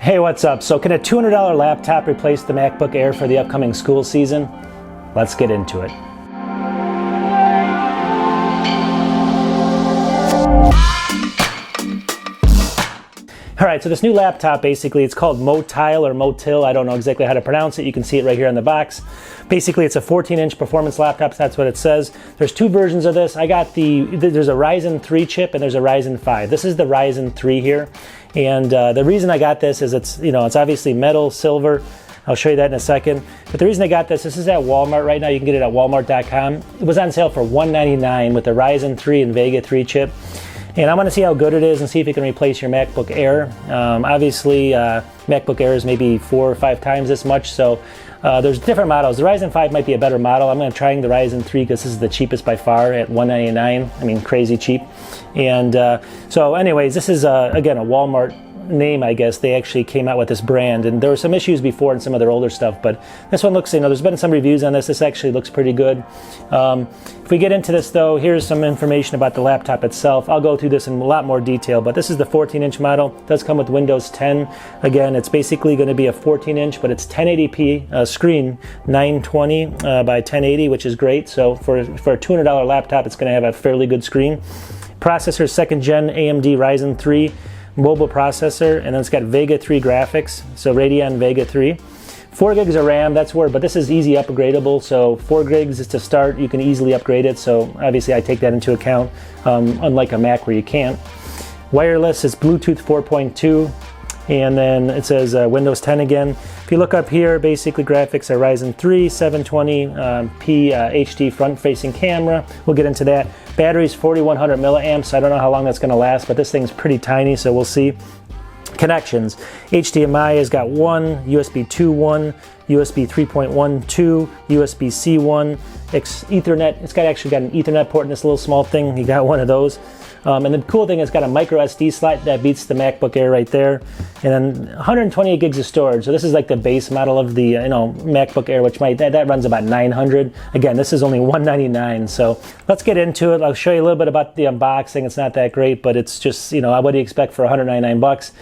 Hey, what's up? So can a $200 laptop replace the MacBook Air for the upcoming school season? Let's get into it. All right, so this new laptop, basically, it's called Motile or Motile. I don't know exactly how to pronounce it. You can see it right here on the box. Basically, it's a 14-inch performance laptop. That's what it says. There's two versions of this. I got there's a Ryzen 3 chip and there's a Ryzen 5. This is the Ryzen 3 here. And the reason I got this is it's obviously metal, silver. I'll show you that in a second. But the reason I got this is at Walmart right now. You can get it at walmart.com. It was on sale for $199 with the Ryzen 3 and Vega 3 chip. And I'm going to see how good it is and see if it can replace your MacBook Air. Obviously, MacBook Air is maybe 4 or 5 times this much, so there's different models. The Ryzen 5 might be a better model. I'm going to try the Ryzen 3 because this is the cheapest by far at $199. I mean, crazy cheap. And so anyways, this is, again, a Walmart name, I guess. They actually came out with this brand, and there were some issues before in some of their older stuff, but this one looks, there's been some reviews on this. This actually looks pretty good. If we get into this though, here's some information about the laptop itself. I'll go through this in a lot more detail, but this is the 14-inch model. It does come with Windows 10. Again, it's basically going to be a 14-inch, but it's 1080p screen, 920 by 1080, which is great. So for a $200 laptop, it's going to have a fairly good screen. Processor, 2nd Gen AMD Ryzen 3 mobile processor, and then it's got Vega 3 graphics, so Radeon Vega 3. 4 gigs of RAM, but this is easy upgradable, so 4 gigs is to start. You can easily upgrade it, so obviously I take that into account, unlike a Mac where you can't. Wireless is Bluetooth 4.2, and then it says Windows 10 again. If you look up here, basically graphics are Ryzen 3, 720p HD front-facing camera. We'll get into that. Battery's 4100 milliamps. I don't know how long that's going to last, but this thing's pretty tiny, so we'll see. Connections. HDMI has got 1, USB 2.1, USB 3.1, 2, USB-C 1, Ethernet. It's actually got an Ethernet port in this little small thing. You got one of those. And the cool thing is it's got a micro SD slot that beats the MacBook Air right there. And then 128 gigs of storage. So this is like the base model of the MacBook Air, which that runs about 900. Again, this is only $199. So let's get into it. I'll show you a little bit about the unboxing. It's not that great, but it's just, what do you expect for $199?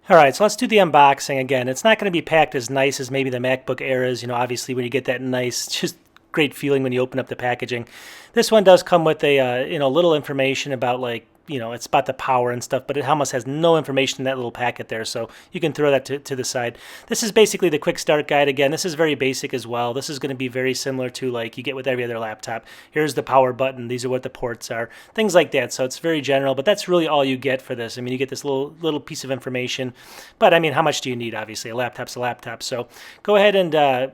All right, so let's do the unboxing again. It's not going to be packed as nice as maybe the MacBook Air is. Obviously when you get that nice, just great feeling when you open up the packaging. This one does come with a little information about it's about the power and stuff, but it almost has no information in that little packet there, so you can throw that to the side. This is basically the quick start guide. Again, this is very basic as well. This is going to be very similar to like you get with every other laptop. Here's the power button. These are what the ports are. Things like that. So it's very general, but that's really all you get for this. I mean, you get this little piece of information, but I mean, how much do you need? Obviously, a laptop's a laptop. So go ahead and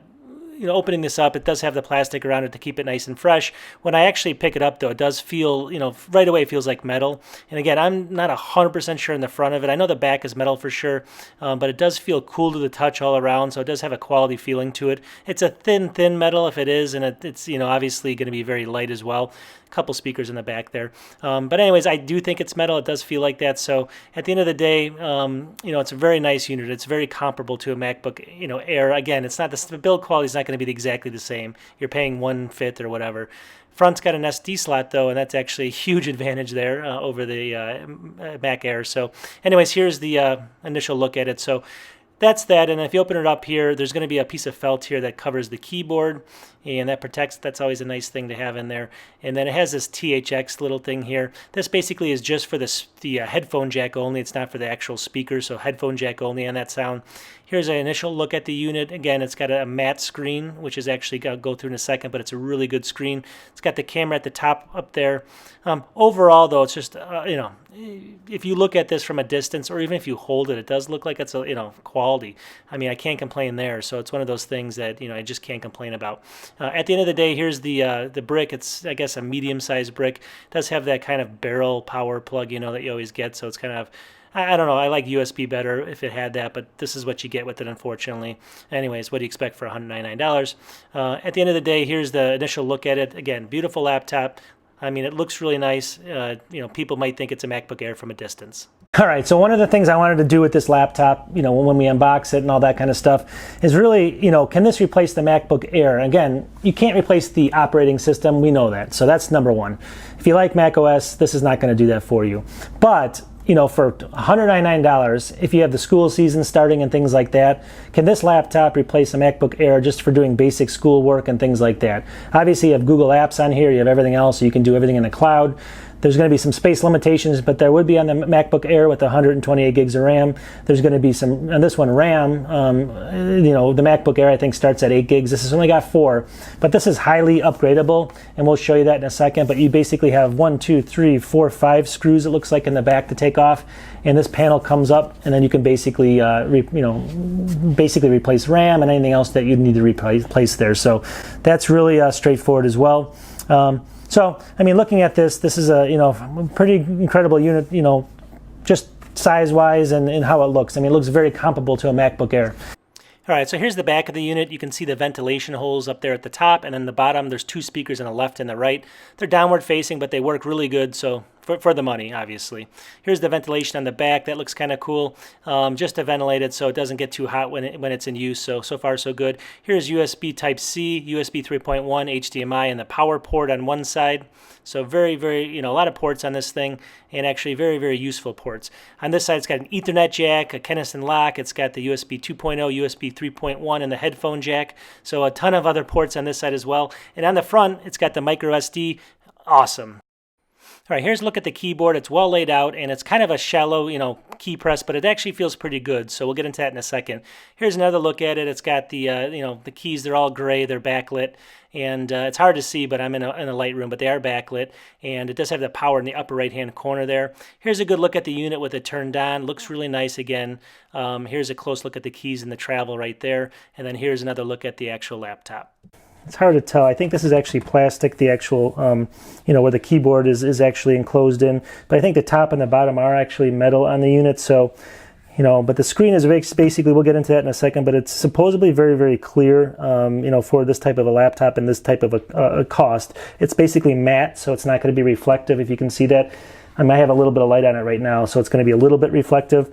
opening this up, it does have the plastic around it to keep it nice and fresh. When I actually pick it up, though, it does feel, right away it feels like metal. And again, I'm not 100% sure in the front of it. I know the back is metal for sure, but it does feel cool to the touch all around, so it does have a quality feeling to it. It's a thin metal if it is, and it's obviously going to be very light as well. A couple speakers in the back there. But anyways, I do think it's metal. It does feel like that. So at the end of the day, it's a very nice unit. It's very comparable to a MacBook, Air. Again, it's not the build quality is not going to be exactly the same. You're paying 1/5 or whatever. Front's got an SD slot though, and that's actually a huge advantage there over the Mac Air. So anyways, here's the initial look at it. So that's that, and if you open it up here, there's going to be a piece of felt here that covers the keyboard, and that protects. That's always a nice thing to have in there. And then it has this THX little thing here. This basically is just for the headphone jack only. It's not for the actual speaker, so headphone jack only on that sound. Here's an initial look at the unit. Again, it's got a matte screen, which is actually going to go through in a second, but it's a really good screen. It's got the camera at the top up there. Overall, though, it's just, if you look at this from a distance, or even if you hold it, it does look like it's a, quality. I mean, I can't complain there. So it's one of those things that, I just can't complain about. At the end of the day, here's the brick. It's, I guess, a medium-sized brick. It does have that kind of barrel power plug, that you always get. So it's kind of, I don't know, I like USB better if it had that, but this is what you get with it, unfortunately. Anyways, what do you expect for $199? At the end of the day, here's the initial look at it. Again, beautiful laptop. I mean, it looks really nice. People might think it's a MacBook Air from a distance. All right, so one of the things I wanted to do with this laptop, when we unbox it and all that kind of stuff, is really, can this replace the MacBook Air? Again, you can't replace the operating system. We know that. So that's number one. If you like Mac OS, this is not going to do that for you. But you know, for $199, if you have the school season starting and things like that, can this laptop replace a MacBook Air just for doing basic schoolwork and things like that? Obviously, you have Google Apps on here, you have everything else, so you can do everything in the cloud. There's going to be some space limitations, but there would be on the MacBook Air with 128 gigs of RAM. There's going to be some, on this one, RAM. You know, the MacBook Air, I think, starts at 8 gigs. This has only got 4, but this is highly upgradable, and we'll show you that in a second. But you basically have 1, 2, 3, 4, 5 screws, it looks like, in the back to take off, and this panel comes up, and then you can basically, basically replace RAM and anything else that you need to replace there. So that's really straightforward as well. So, I mean, looking at this is a, you know, pretty incredible unit, you know, just size-wise and how it looks. I mean, it looks very comparable to a MacBook Air. All right, so here's the back of the unit. You can see the ventilation holes up there at the top, and then the bottom, there's 2 speakers on the left and the right. They're downward facing, but they work really good, so for the money, obviously. Here's the ventilation on the back. That looks kind of cool. Just to ventilate it so it doesn't get too hot when it's in use. So far, so good. Here's USB Type-C, USB 3.1, HDMI, and the power port on one side. So very, very, you know, a lot of ports on this thing, and actually very, very useful ports. On this side, it's got an Ethernet jack, a Keniston lock. It's got the USB 2.0, USB 3.1, and the headphone jack. So a ton of other ports on this side as well. And on the front, it's got the micro SD. Awesome. All right, here's a look at the keyboard. It's well laid out, and it's kind of a shallow, you know, key press, but it actually feels pretty good. So we'll get into that in a second. Here's another look at it. It's got the, you know, the keys. They're all gray. They're backlit, and it's hard to see, but I'm in a light room. But they are backlit, and it does have the power in the upper right-hand corner there. Here's a good look at the unit with it turned on. Looks really nice again. Here's a close look at the keys and the travel right there, and then here's another look at the actual laptop. It's hard to tell. I think this is actually plastic, the actual, you know, where the keyboard is actually enclosed in. But I think the top and the bottom are actually metal on the unit. So, you know, but the screen is basically, we'll get into that in a second, but it's supposedly very, very clear, you know, for this type of a laptop and this type of a cost. It's basically matte, so it's not going to be reflective, if you can see that. I might have a little bit of light on it right now, so it's going to be a little bit reflective.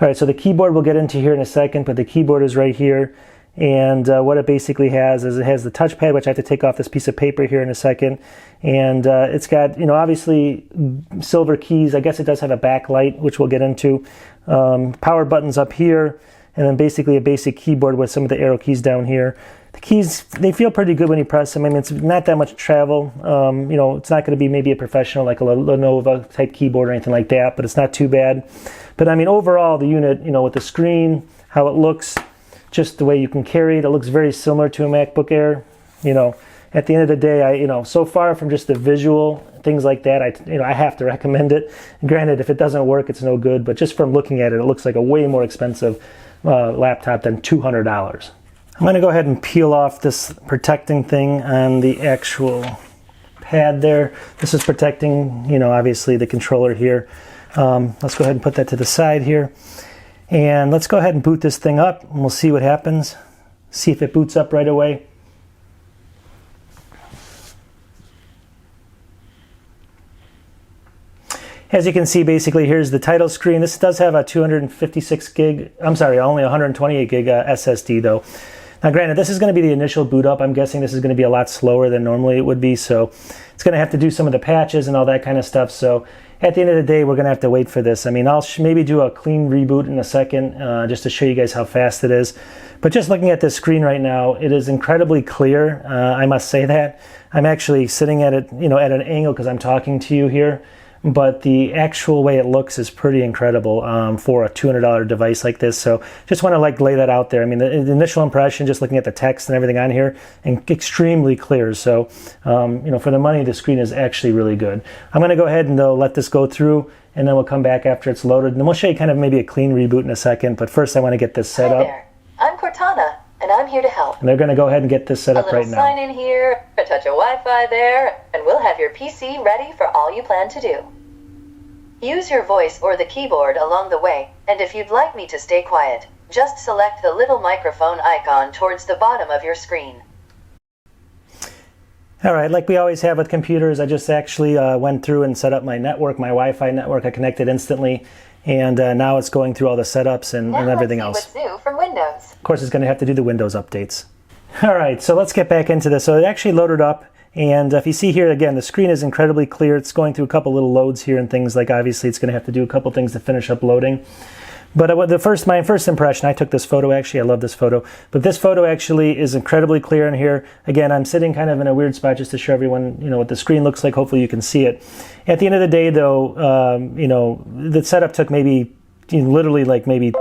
All right, so the keyboard we'll get into here in a second, but the keyboard is right here. And what it basically has is it has the touchpad, which I have to take off this piece of paper here in a second. And it's got, you know, obviously silver keys. I guess it does have a backlight, which we'll get into. Power buttons up here, and then basically a basic keyboard with some of the arrow keys down here. The keys, they feel pretty good when you press them. I mean, it's not that much travel. You know, it's not going to be maybe a professional, like a Lenovo type keyboard or anything like that, but it's not too bad. But I mean, overall, the unit, you know, with the screen, how it looks, just the way you can carry it, it looks very similar to a MacBook Air. You know, at the end of the day, you know, so far from just the visual, things like that, I have to recommend it. Granted, if it doesn't work, it's no good, but just from looking at it, it looks like a way more expensive laptop than $200. I'm going to go ahead and peel off this protecting thing on the actual pad there. This is protecting, you know, obviously the controller here. Let's go ahead and put that to the side here. And let's go ahead and boot this thing up, and we'll see what happens. See if it boots up right away. As you can see, basically, here's the title screen. This does have a 256 gig, I'm sorry, only 128 gig SSD though. Now granted, this is going to be the initial boot up. I'm guessing this is going to be a lot slower than normally it would be, so it's going to have to do some of the patches and all that kind of stuff. So at the end of the day, we're going to have to wait for this. I mean, I'll maybe do a clean reboot in a second just to show you guys how fast it is. But just looking at this screen right now, it is incredibly clear. I must say that. I'm actually sitting at it, you know, at an angle because I'm talking to you here. But the actual way it looks is pretty incredible for a $200 device like this. So just want to like lay that out there. I mean, the initial impression, just looking at the text and everything on here, and extremely clear. So, you know, for the money, the screen is actually really good. I'm going to go ahead and let this go through, and then we'll come back after it's loaded. And then we'll show you kind of maybe a clean reboot in a second. But first, I want to get this set up. Hi there. I'm Cortana, and I'm here to help. And they're going to go ahead and get this set up right now. A little sign in here, a touch of Wi-Fi there, and we'll have your PC ready for all you plan to do. Use your voice or the keyboard along the way, and if you'd like me to stay quiet, just select the little microphone icon towards the bottom of your screen. All right, like we always have with computers, I just actually went through and set up my network, my Wi-Fi network. I connected instantly, and now it's going through all the setups and everything else. Let's see what's new from Windows. Of course, it's going to have to do the Windows updates. All right, so let's get back into this. So it actually loaded up, And if you see here, again, the screen is incredibly clear. It's going through a couple little loads here and things like, obviously it's going to have to do a couple things to finish up loading. But my first impression, I took this photo actually, I love this photo, but this photo actually is incredibly clear in here. Again, I'm sitting kind of in a weird spot just to show everyone, what the screen looks like. Hopefully you can see it. At the end of the day though, the setup took maybe, literally like maybe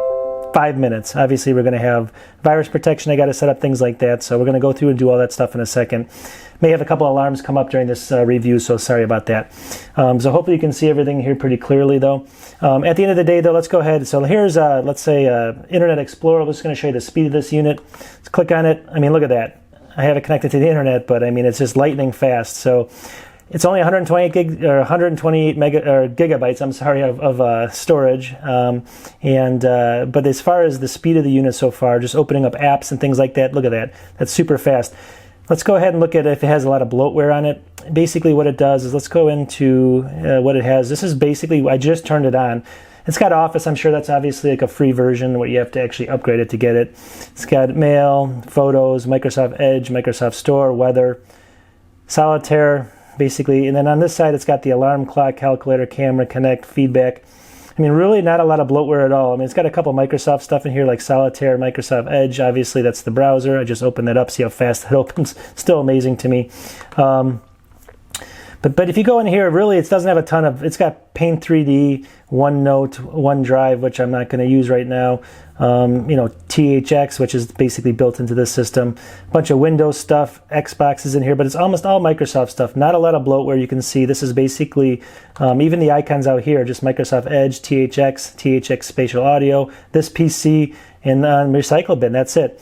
5 minutes. Obviously we're going to have virus protection. I got to set up things like that. So we're going to go through and do all that stuff in a second. May have a couple alarms come up during this review, so sorry about that. So hopefully you can see everything here pretty clearly though. At the end of the day though, let's go ahead. So here's, let's say Internet Explorer. I'm just going to show you the speed of this unit. Let's click on it. I mean, look at that. I have it connected to the internet, but I mean, it's just lightning fast. So it's only 128 gigabytes, I'm sorry, of storage. But as far as the speed of the unit so far, just opening up apps and things like that, look at that. That's super fast. Let's go ahead and look at if it has a lot of bloatware on it. Basically what it does is, let's go into what it has. This is basically, I just turned it on. It's got Office. I'm sure that's obviously like a free version where you have to actually upgrade it to get it. It's got Mail, Photos, Microsoft Edge, Microsoft Store, Weather, Solitaire, basically. And then on this side, it's got the alarm clock, calculator, camera, connect, feedback. I mean, really not a lot of bloatware at all. I mean, it's got a couple Microsoft stuff in here like Solitaire, Microsoft Edge. Obviously, that's the browser. I just opened that up, see how fast it opens. Still amazing to me. But if you go in here, really, it doesn't have a ton of, it's got Paint 3D, OneNote, OneDrive, which I'm not going to use right now. THX, which is basically built into this system. A bunch of Windows stuff, Xbox is in here, but it's almost all Microsoft stuff. Not a lot of bloatware. You can see this is basically, even the icons out here, just Microsoft Edge, THX Spatial Audio, this PC, and Recycle Bin. That's it.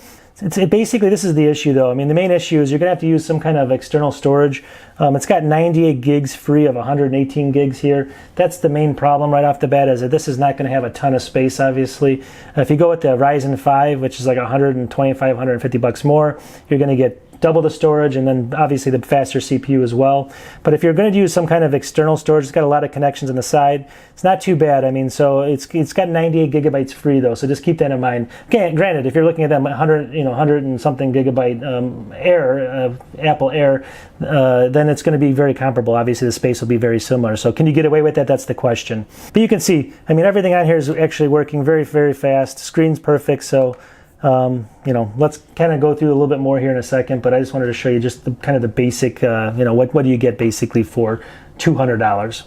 Basically, this is the issue though. I mean, the main issue is you're gonna have to use some kind of external storage. It's got 98 gigs free of 118 gigs here. That's the main problem right off the bat, is that this is not gonna have a ton of space, obviously. If you go with the Ryzen 5, which is like 125, 150 bucks more, you're gonna get double the storage, and then obviously the faster CPU as well. But if you're going to use some kind of external storage, it's got a lot of connections on the side. It's not too bad. I mean, so it's got 98 gigabytes free though, so just keep that in mind. Okay, granted, if you're looking at that 100 and something gigabyte Air, Apple Air, then it's going to be very comparable. Obviously, the space will be very similar. So can you get away with that? That's the question. But you can see, I mean, everything on here is actually working very, very fast. Screen's perfect, so let's kind of go through a little bit more here in a second, but I just wanted to show you just the kind of the basic, what do you get basically for $200.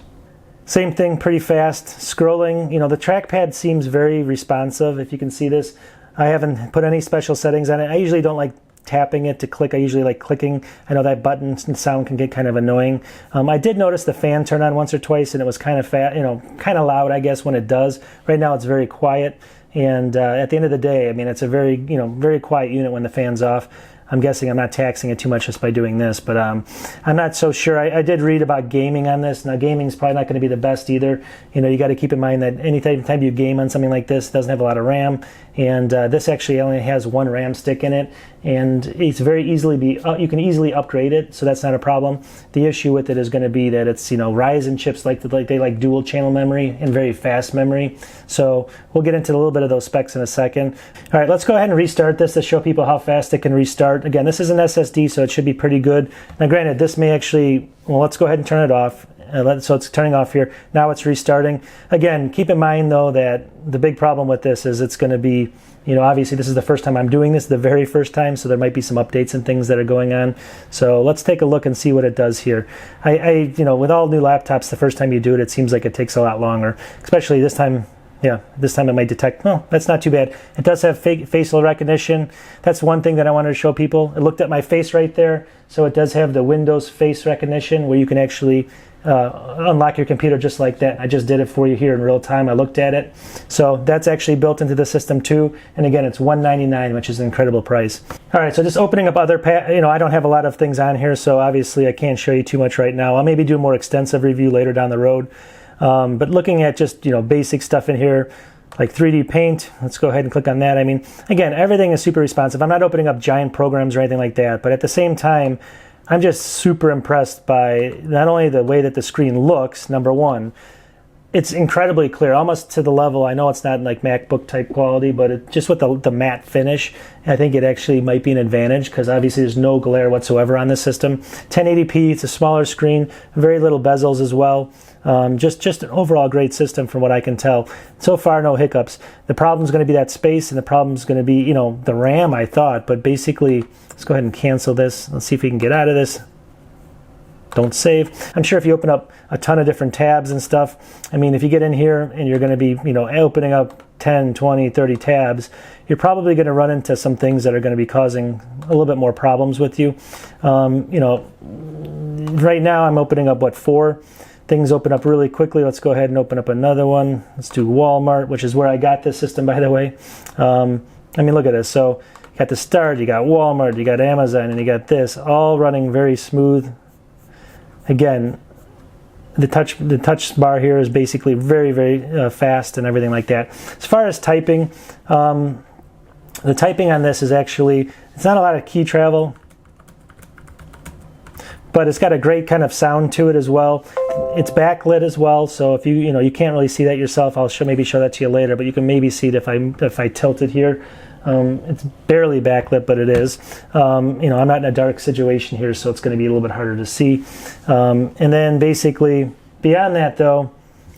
Same thing, pretty fast. Scrolling, the trackpad seems very responsive, if you can see this. I haven't put any special settings on it. I usually don't like tapping it to click. I usually like clicking. I know that button sound can get kind of annoying. I did notice the fan turn on once or twice, and it was kind of kind of loud, I guess, when it does. Right now it's very quiet. And at the end of the day, I mean, it's a very, very quiet unit when the fan's off. I'm guessing I'm not taxing it too much just by doing this, but I'm not so sure. I did read about gaming on this. Now, gaming's probably not going to be the best either. You got to keep in mind that anytime you game on something like this, it doesn't have a lot of RAM, and this actually only has one RAM stick in it, and it's very easily you can easily upgrade it, so that's not a problem. The issue with it is going to be that it's Ryzen chips they like dual channel memory and very fast memory. So we'll get into a little bit of those specs in a second. All right, let's go ahead and restart this to show people how fast it can restart. Again, this is an SSD, so it should be pretty good. Now, granted, this may actually, well, let's go ahead and turn it off. So it's turning off here. Now it's restarting. Again, keep in mind, though, that the big problem with this is it's going to be, obviously this is the first time I'm doing this, the very first time, so there might be some updates and things that are going on. So let's take a look and see what it does here. With all new laptops, the first time you do it, it seems like it takes a lot longer, especially this time. Yeah, this time it might detect, no, that's not too bad. It does have facial recognition. That's one thing that I wanted to show people. It looked at my face right there, so it does have the Windows face recognition where you can actually unlock your computer just like that. I just did it for you here in real time. I looked at it. So that's actually built into the system too. And again, it's $199, which is an incredible price. All right, so just opening up other, I don't have a lot of things on here, so obviously I can't show you too much right now. I'll maybe do a more extensive review later down the road. But looking at just, basic stuff in here, like 3D Paint, let's go ahead and click on that. I mean, again, everything is super responsive. I'm not opening up giant programs or anything like that, but at the same time, I'm just super impressed by not only the way that the screen looks, number one, it's incredibly clear, almost to the level, I know it's not like MacBook type quality, but just with the matte finish, I think it actually might be an advantage because obviously there's no glare whatsoever on this system. 1080p, it's a smaller screen, very little bezels as well. Just an overall great system from what I can tell. So far, no hiccups. The problem's going to be that space, and the problem's going to be, you know, the RAM, I thought. But basically, let's go ahead and cancel this. Let's see if we can get out of this. Don't save. I'm sure if you open up a ton of different tabs and stuff, I mean, if you get in here and you're going to be, you know, opening up 10, 20, 30 tabs, you're probably going to run into some things that are going to be causing a little bit more problems with you. You know, right now I'm opening up, what, 4? Things open up really quickly. Let's go ahead and open up another one. Let's do Walmart, which is where I got this system, by the way. I mean, look at this. So you got the start, you got Walmart, you got Amazon, and you got this, all running very smooth. Again, the touch bar here is basically very, very fast and everything like that. As far as typing, the typing on this is actually, it's not a lot of key travel, but it's got a great kind of sound to it as well. It's backlit as well, so if you know, you can't really see that yourself, I'll maybe show that to you later, but you can maybe see it if I tilt it here. It's barely backlit, but it is. You know, I'm not in a dark situation here, so it's going to be a little bit harder to see. And then basically, beyond that though,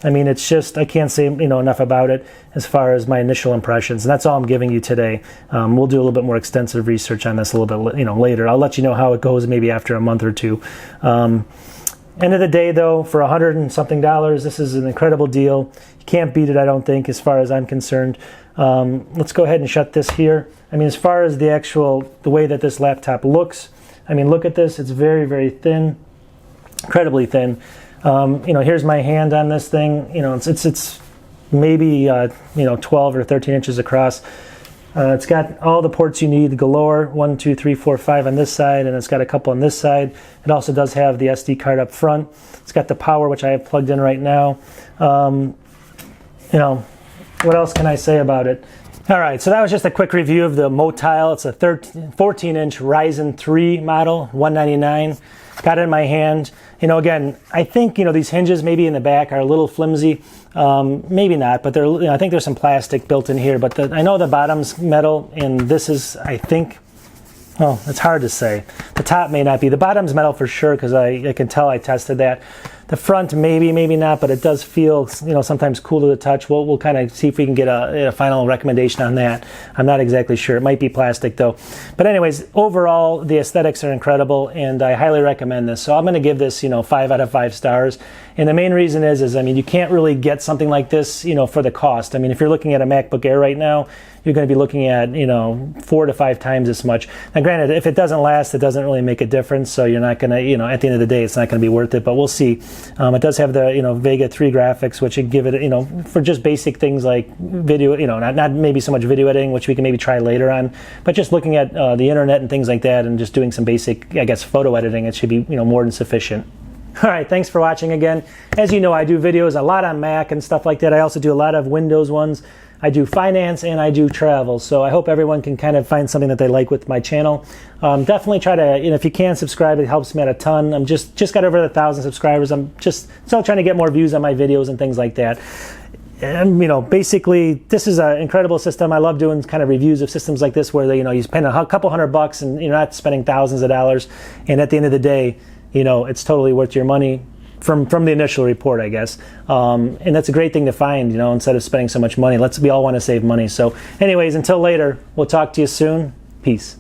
I mean, it's just, I can't say, you know, enough about it as far as my initial impressions, and that's all I'm giving you today. We'll do a little bit more extensive research on this a little bit, you know, later. I'll let you know how it goes maybe after a month or two. End of the day though, for $100 and something, this is an incredible deal. You can't beat it, I don't think, as far as I'm concerned. Let's go ahead and shut this here. I mean, as far as the way that this laptop looks, I mean, look at this. It's very, very thin, incredibly thin. You know, here's my hand on this thing. You know, it's maybe, you know, 12 or 13 inches across. It's got all the ports you need galore, 1, 2, 3, 4, 5 on this side, and it's got a couple on this side. It also does have the SD card up front. It's got the power, which I have plugged in right now. You know, what else can I say about it? All right, so that was just a quick review of the Motile. It's a 14-inch Ryzen 3 model, $199. Got it in my hand. You know, again, I think, you know, these hinges maybe in the back are a little flimsy. Maybe not, but they're, you know, I think there's some plastic built in here. But I know the bottom's metal, and this is, I think, well, it's hard to say. The top may not be. The bottom's metal for sure, because I can tell I tested that. The front, maybe, maybe not, but it does feel, you know, sometimes cool to the touch. We'll kind of see if we can get a final recommendation on that. I'm not exactly sure. It might be plastic though. But anyways, overall, the aesthetics are incredible, and I highly recommend this. So I'm going to give this, you know, 5 out of 5 stars. And the main reason is I mean, you can't really get something like this, you know, for the cost. I mean, if you're looking at a MacBook Air right now, you're going to be looking at, you know, 4 to 5 times as much. Now, granted, if it doesn't last, it doesn't really make a difference. So you're not going to, you know, at the end of the day, it's not going to be worth it. But we'll see. It does have the, you know, Vega 3 graphics, which would give it, you know, for just basic things like video, you know, not maybe so much video editing, which we can maybe try later on, but just looking at the internet and things like that, and just doing some basic, I guess, photo editing, it should be, you know, more than sufficient. All right, thanks for watching again. As you know, I do videos a lot on Mac and stuff like that. I also do a lot of Windows ones. I do finance and I do travel, so I hope everyone can kind of find something that they like with my channel. Definitely try to, you know, if you can subscribe, it helps me out a ton. I'm just got over 1,000 subscribers. I'm just still trying to get more views on my videos and things like that. And, you know, basically, this is an incredible system. I love doing kind of reviews of systems like this where, you know, you spend a couple $100 and you're not spending thousands of dollars, and at the end of the day, you know, it's totally worth your money. From the initial report, I guess. And that's a great thing to find, you know, instead of spending so much money. We all want to save money. So anyways, until later, we'll talk to you soon. Peace.